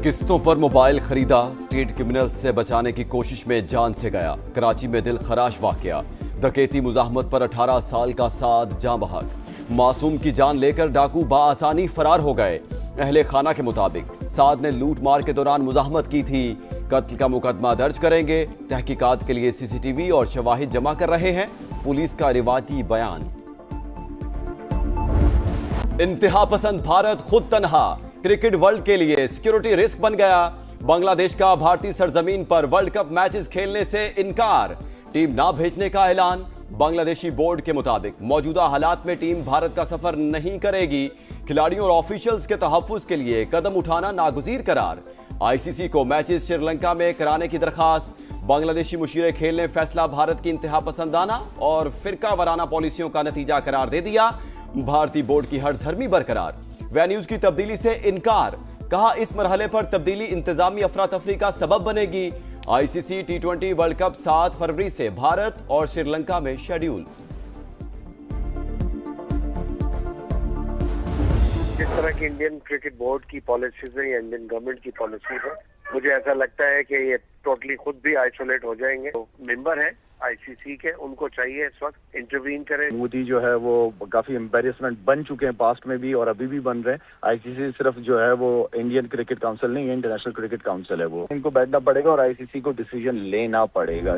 किस्तों पर मोबाइल खरीदा, स्ट्रीट क्रिमिनल से बचाने की कोशिश में जान से गया। कराची में दिल खराश वाकया, डकैती मुजाहमत पर 18 साल का साद जाँ बहक। मासूम की जान लेकर डाकू बाआसानी फरार हो गए। अहले खाना के मुताबिक साद ने लूट मार के दौरान मुजाहमत की थी। कत्ल का मुकदमा दर्ज करेंगे। तहकीकात के लिए सीसीटीवी और शवाहिद जमा कर रहे हैं। पुलिस का रिवायती बयान। इंतहा पसंद भारत खुद तनहा, क्रिकेट वर्ल्ड के लिए सिक्योरिटी रिस्क बन गया। बांग्लादेश का भारतीय सरजमीन पर वर्ल्ड कप मैचेस खेलने से इनकार, टीम ना भेजने का ऐलान। बांग्लादेशी बोर्ड के मुताबिक मौजूदा हालात में टीम भारत का सफर नहीं करेगी। खिलाड़ियों और ऑफिशियल्स के तहफ्फुज के लिए कदम उठाना नागुज़ीर करार। आईसीसी को मैचेस श्रीलंका में कराने की दरखास्त। बांग्लादेशी मुशीरे खेल ने फैसला भारत की इंतहा पसंदाना और फिरका वराना पॉलिसियों का नतीजा करार दे दिया। भारतीय बोर्ड की हठधर्मी बरकरार। वेन्यूज की तब्दीली से इनकार, कहा इस मरहले पर तब्दीली इंतजामी अफरा तफरी का सबब बनेगी। आईसीसी T20 वर्ल्ड कप 7 फरवरी से भारत और श्रीलंका में शेड्यूल। जिस तरह की इंडियन क्रिकेट बोर्ड की पॉलिसीज है या इंडियन गवर्नमेंट की पॉलिसीज है, मुझे ऐसा लगता है कि ये टोटली खुद भी आइसोलेट हो जाएंगे। तो मेंबर है आईसीसी के, उनको चाहिए इस वक्त इंटरवीन करें। मोदी जो है वो काफी एम्बेरसमेंट बन चुके हैं पास्ट में भी और अभी भी बन रहे हैं। आईसीसी सिर्फ जो है वो इंडियन क्रिकेट काउंसिल नहीं है, इंटरनेशनल क्रिकेट काउंसिल है। वो इनको बैठना पड़ेगा और आईसीसी को डिसीजन लेना पड़ेगा।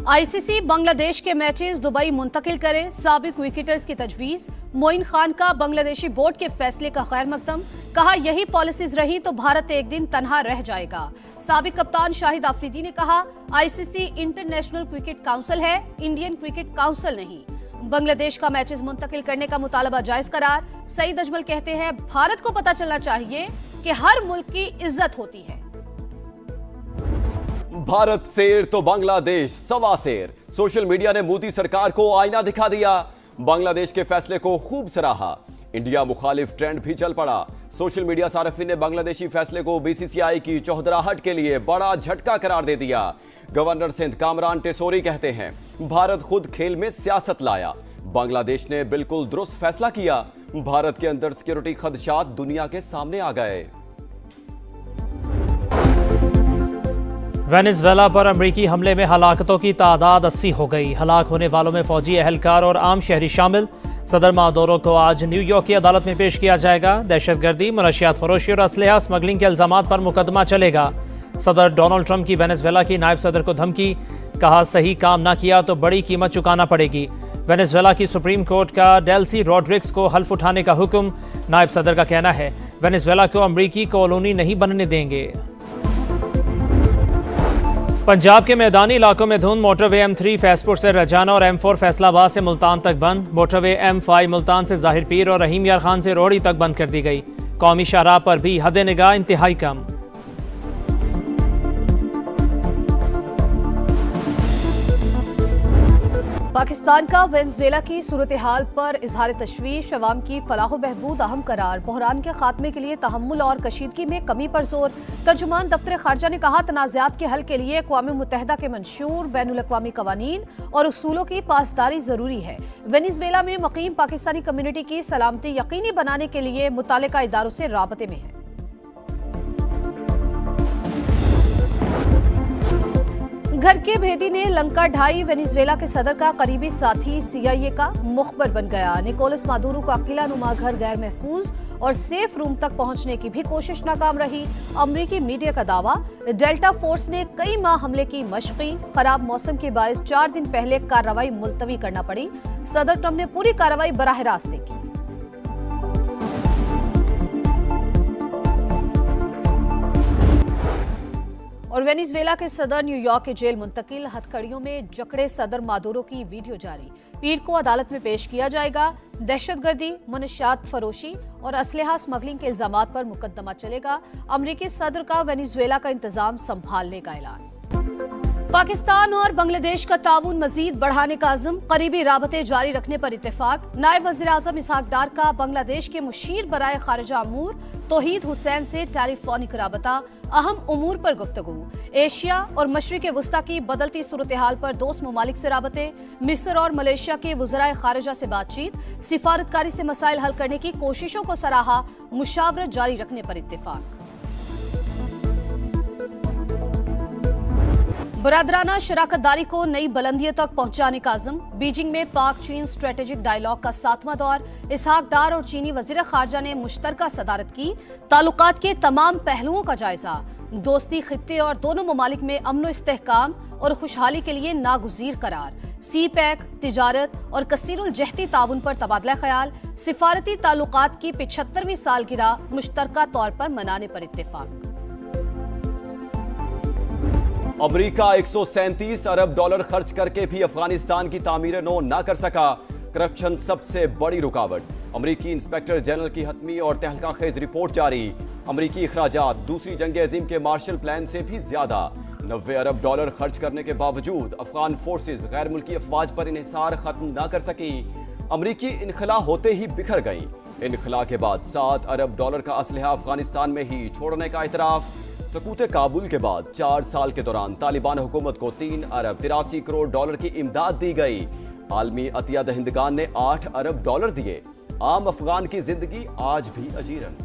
आईसीसी बांग्लादेश के मैचेस दुबई मुंतकिल करे, साबिक विकेटर्स की तजवीज। मोइन खान का बांग्लादेशी बोर्ड के फैसले का खैर मकदम, कहा यही पॉलिसीज रही तो भारत एक दिन तनहा रह जाएगा। साबिक कप्तान शाहिद आफरीदी ने कहा आईसीसी इंटरनेशनल क्रिकेट काउंसिल है, इंडियन क्रिकेट काउंसिल नहीं। बांग्लादेश का मैचेस मुंतकिल करने का मुतालबा जायज करार। सईद अजमल कहते हैं भारत को पता चलना चाहिए कि हर मुल्क की इज्जत होती है। भारत शेर तो बांग्लादेश सवा शेर। सोशल मीडिया ने मोदी सरकार को आईना दिखा दिया। बांग्लादेश के फैसले को खूब सराहा। इंडिया मुखालिफ ट्रेंड भी चल पड़ा। सोशल मीडिया सार्फिन ने बांग्लादेशी फैसले को बीसीसीआई की चौधराहट के लिए बड़ा झटका करार दे दिया। गवर्नर सिंध कामरान टेसोरी कहते हैं भारत खुद खेल में सियासत लाया। बांग्लादेश ने बिल्कुल दुरुस्त फैसला किया। भारत के अंदर सिक्योरिटी खदशात दुनिया के सामने आ गए। वेनेजुएला पर अमरीकी हमले में हलाकतों की तादाद 80 हो गई। हलाक होने वालों में फौजी एहलकार और आम शहरी शामिल। सदर मादुरो को आज न्यूयॉर्क की अदालत में पेश किया जाएगा। दहशतगर्दी, मनशियात फरोशी और असलहा स्मगलिंग के इल्जामात पर मुकदमा चलेगा। सदर डोनाल्ड ट्रंप की वेनेजुएला की नायब सदर को धमकी, कहा सही काम ना किया तो बड़ी कीमत चुकाना पड़ेगी। वेनेजुएला की सुप्रीम कोर्ट का डेल्सी रॉड्रिग्स को हल्फ उठाने का हुक्म। नायब सदर का कहना है वेनेजुएला को अमरीकी कॉलोनी नहीं बनने देंगे। पंजाब के मैदानी इलाकों में धुंध। मोटरवे M3 फैसपुर से रजाना और M4 फैसलाबाद से मुल्तान तक बंद। मोटरवे M5 मुल्तान से जाहिर पीर और रहीम यार खान से रोहड़ी तक बंद कर दी गई। कौमी शाहराह पर भी हद निगाह इंतहाई कम। पाकिस्तान का वेनेजुएला की सूरत हाल पर इजहार तशवीश। अवाम की फलाह बहबूद अहम करार। बहरान के खात्मे के लिए तहम्मुल और कशीदगी में कमी पर जोर। तर्जुमान दफ्तर खारजा ने कहा तनाज़ात के हल के लिए अक़वाम मुत्तहिदा के मंशूर बैनुल अक़वामी कवानीन और उसूलों की पासदारी जरूरी है। वेनेजुएला में मुक़ीम पाकिस्तानी कम्युनिटी की सलामती यकीनी बनाने के लिए मुतालिका इदारों से राबते में है। घर के भेदी ने लंका ढाई। वेनेजुएला के सदर का करीबी साथी CIA का मुखबर बन गया। निकोलस मादुरो का किला नुमा घर गैर महफूज और सेफ रूम तक पहुंचने की भी कोशिश नाकाम रही। अमरीकी मीडिया का दावा, डेल्टा फोर्स ने कई माह हमले की मशक़ी। खराब मौसम के बायस 4 दिन पहले कार्रवाई मुलतवी करना पड़ी। सदर ट्रंप ने पूरी कार्रवाई बराह रास्त की। और वेनेजुएला के सदर न्यूयॉर्क के जेल मुंतकिल। हथकड़ियों में जकड़े सदर मादुरो की वीडियो जारी। पीर को अदालत में पेश किया जाएगा। दहशतगर्दी, मनशियात फरोशी और असलहा स्मगलिंग के इल्जामात पर मुकदमा चलेगा। अमरीकी सदर का वेनेजुएला का इंतजाम संभालने का ऐलान। पाकिस्तान और बांग्लादेश का ताउन मजीद बढ़ाने का अज़्म। करीबी राबते जारी रखने पर इत्तेफाक। नायब वज़ीर आज़म इसहाक डार का बांग्लादेश के मुशीर बराए खारिजा अमूर तौहीद हुसैन से टेलीफोनिक राबता। अहम उमूर पर गुफ्तगू। एशिया और मशरिक़ वस्ता की बदलती सूरत हाल पर दोस्त ममालिक से राबते। मिस्र और मलेशिया के वज़राए खारिजा से बातचीत। सिफारतकारी से मसाइल हल करने की कोशिशों को सराहा। मुशावरत जारी रखने पर इत्तेफाक। बरादराना शराकतदारी को नई बुलंदियों तक पहुंचाने का अज़्म। बीजिंग में पाक चीन स्ट्रेटेजिक डायलॉग का 7वां दौर। इसहाक डार और चीनी वज़ीर ख़ारजा ने मुश्तरका सदारत की। ताल्लुकात के तमाम पहलुओं का जायजा। दोस्ती खित्ते और दोनों ममालिक में अमन इस्तेहकाम और खुशहाली के लिए नागुज़ीर करार। सी पैक, तिजारत और कसीरुल जहती ताउन पर तबादला ख्याल। सिफारती ताल्लुकात की 75वीं सालगिरह मुश्तरका तौर पर मनाने पर इत्तेफाक। अमेरिका 137 अरब डॉलर खर्च करके भी अफगानिस्तान की तामीर नो ना कर सका। करप्शन सबसे बड़ी रुकावट। अमेरिकी इंस्पेक्टर जनरल की हतमी और तहलका खेज रिपोर्ट जारी। अमेरिकी अखराजात दूसरी जंग अजीम के मार्शल प्लान से भी ज्यादा। 90 अरब डॉलर खर्च करने के बावजूद अफगान फोर्सेज गैर मुल्की अफवाज पर इन्हिसार खत्म ना कर सकी। अमेरिकी इनखला होते ही बिखर गई। इनखला के बाद 7 अरब डॉलर का असलहा अफगानिस्तान में ही छोड़ने का इतराफ। सकूते काबुल के बाद 4 साल के दौरान तालिबान हुकूमत को 3 अरब 83 करोड़ डॉलर की इमदाद दी गई। आलमी अतिया दहिंदगान ने 8 अरब डॉलर दिए। आम अफगान की जिंदगी आज भी अजीरन।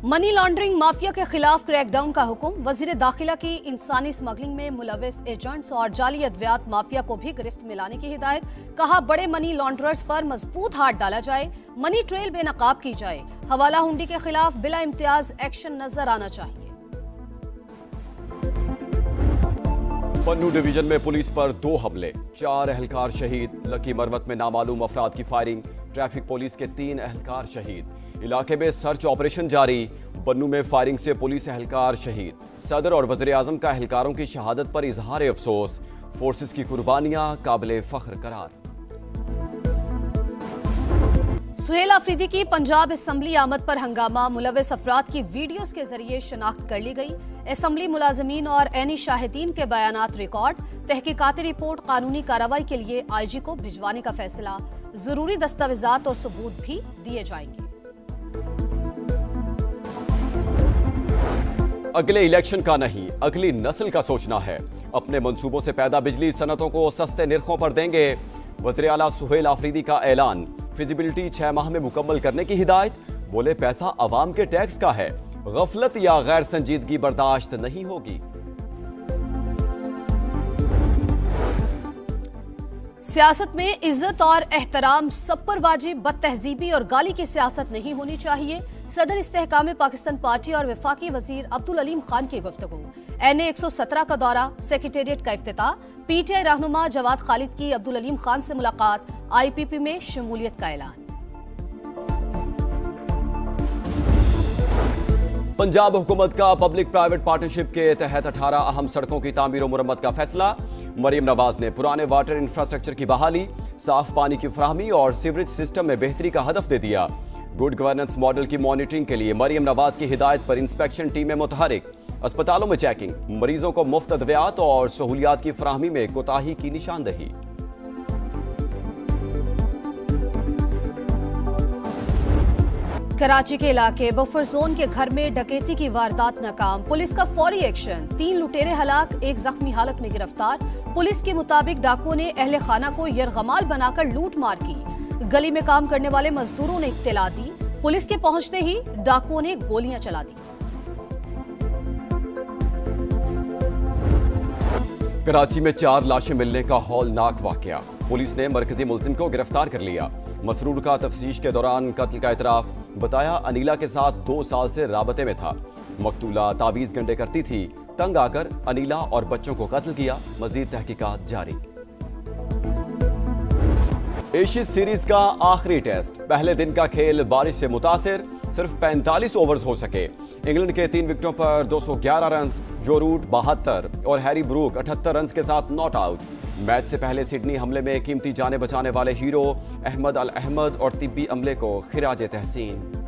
मनी लॉन्ड्रिंग माफिया के खिलाफ क्रैकडाउन का हुक्म। वजीर दाखिला की इंसानी स्मगलिंग में मुलविस एजेंट्स और जाली अद्वियात माफिया को भी गिरफ्त में लाने की हिदायत। कहा, बड़े मनी लॉन्ड्रर्स पर मजबूत हाथ डाला जाए, मनी ट्रेल बेनकाब की जाए। हवाला हुंडी के खिलाफ बिला इम्तियाज एक्शन नजर आना चाहिए। पन्नू डिवीजन में पुलिस पर 2 हमले, 4 एहलकार शहीद। लकी मरवत में नामालूम अफराद की फायरिंग। ट्रैफिक पुलिस के 3 एहलकार शहीद। इलाके में सर्च ऑपरेशन जारी। पन्नू में फायरिंग से पुलिस एहलकार शहीद। सदर और वज़ीर आज़म का एहलकारों की शहादत पर इजहार अफसोस। फोर्सेस की कुर्बानियां काबिले फख्र करार। सुहेल अफरीदी की पंजाब असम्बली आमद पर हंगामा। मुलविस अफराद की वीडियोस के जरिए शनाख्त कर ली गई। असम्बली मुलाजमीन और ऐनी शाहिदीन के बयानात रिकॉर्ड। तहकीकाती रिपोर्ट कानूनी कार्रवाई के लिए IG को भिजवाने का फैसला। जरूरी दस्तावेजात और सबूत भी दिए जाएंगे। अगले इलेक्शन का नहीं, अगली नस्ल का सोचना है। अपने मंसूबों से पैदा बिजली सनतों को सस्ते निर्खों पर देंगे। वज़ीर आला सुहेल अफरीदी का ऐलान। फिजिबिलिटी 6 माह में मुकम्मल करने की हिदायत। बोले, पैसा अवाम के टैक्स का है, गफलत या गैर संजीदगी बर्दाश्त नहीं होगी। सियासत में इज्जत और एहतराम सब पर वाजिब। बदतहजीबी और गाली की सियासत नहीं होनी चाहिए। सदर इस्तेहकाम पाकिस्तान पार्टी और वफाकी वजीर अब्दुल अलीम खान की गुफ्तगू। NA 117 का दौरा, सेक्रेटेरिएट का इफ्तिताह। PTI रहनुमा जवाद खालिद की अब्दुल अलीम खान से मुलाकात। IPP में शमूलियत का ऐलान। पंजाब हुकूमत का पब्लिक प्राइवेट पार्टनरशिप के तहत 18 अहम सड़कों की तामीर और मुरम्मत का फैसला। मरियम नवाज ने पुराने वाटर इंफ्रास्ट्रक्चर की बहाली, साफ पानी की फराहमी और सीवरेज सिस्टम में बेहतरी का हदफ दे दिया। गुड गवर्नेंस मॉडल की मॉनिटरिंग के लिए मरियम नवाज की हिदायत पर इंस्पेक्शन टीमें मुतहरिक। अस्पतालों में चेकिंग, मरीजों को मुफ्त अद्वियात और सहूलियात की फराहमी में कोताही की निशानदही। कराची के इलाके बफर जोन के घर में डकैती की वारदात नाकाम। पुलिस का फौरी एक्शन। 3 लुटेरे हलाक, 1 जख्मी हालत में गिरफ्तार। पुलिस के मुताबिक डाकुओं ने अहले खाना को यरगमाल बनाकर लूट मार की। गली में काम करने वाले मजदूरों ने इत्तला दी। पुलिस के पहुंचते ही डाकुओं ने गोलियां चला दी। कराची में 4 लाशें मिलने का हौलनाक वाकया। पुलिस ने मरकजी मुलजिम को गिरफ्तार कर लिया। मसरूर का तफ्तीश के दौरान कत्ल का इतराफ। बताया, अनीला के साथ 2 साल से राबते में था। मकतूला तावीज गंडे करती थी। तंग आकर अनीला और बच्चों को कत्ल किया। मजीद तहकीकात जारी। एशियस सीरीज का आखिरी टेस्ट। पहले दिन का खेल बारिश से मुतासिर। सिर्फ 45 ओवर्स हो सके। इंग्लैंड के 3 विकेटों पर 211 रन। जो रूट 72 और हैरी ब्रूक 78 रन के साथ नॉट आउट। मैच से पहले सिडनी हमले में कीमती जानें बचाने वाले हीरो अहमद अल अहमद और तिब्बी अमले को खिराज तहसीन।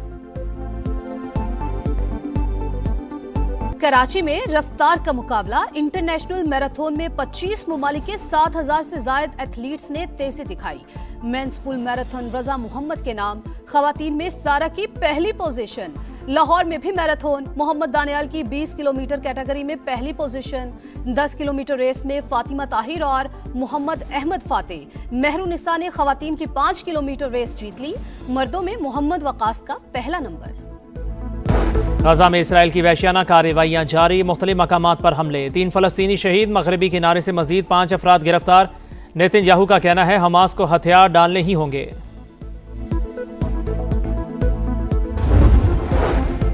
कराची में रफ्तार का मुकाबला। इंटरनेशनल मैराथन में 25 ममालिक के 7000 से ज्यादा एथलीट्स ने तेजी दिखाई। मेंस फुल मैराथन रजा मोहम्मद के नाम। खवातीन में सारा की पहली पोजीशन। लाहौर में भी मैराथन। मोहम्मद दानियाल की 20 किलोमीटर कैटेगरी में पहली पोजीशन। 10 किलोमीटर रेस में फातिमा ताहिर और मोहम्मद अहमद फातेह। मेहरुनिसा ने खवातीन की 5 किलोमीटर रेस जीत ली। मर्दों में मोहम्मद वकास का पहला नंबर। गाजा में इसराइल की वहशियाना कार्रवाइयां जारी, मुख्तलिफ मकामात पर हमले, 3 फलस्तीनी शहीद, मगरबी किनारे से मजीद 5 अफराद गिरफ्तार। नेतन्याहू का कहना है हमास को हथियार डालने ही होंगे।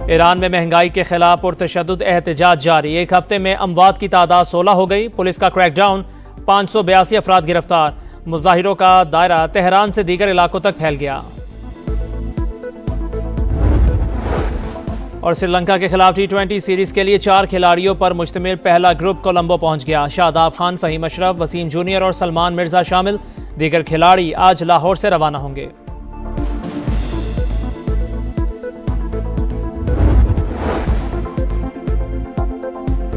ईरान में महंगाई के खिलाफ पुरतशद्दुद एहतजाज जारी, एक हफ्ते में अमवात की तादाद 16 हो गई। पुलिस का क्रैकडाउन, 582 अफराद गिरफ्तार। मुजाहिरों का दायरा तेहरान से दीगर इलाकों तक फैल गया। और श्रीलंका के खिलाफ T20 सीरीज के लिए 4 खिलाड़ियों पर मुश्तमिल पहला ग्रुप कोलंबो पहुंच गया। शादाब खान, फहीम अशरफ, वसीम जूनियर और सलमान मिर्जा शामिल। दीगर खिलाड़ी आज लाहौर से रवाना होंगे।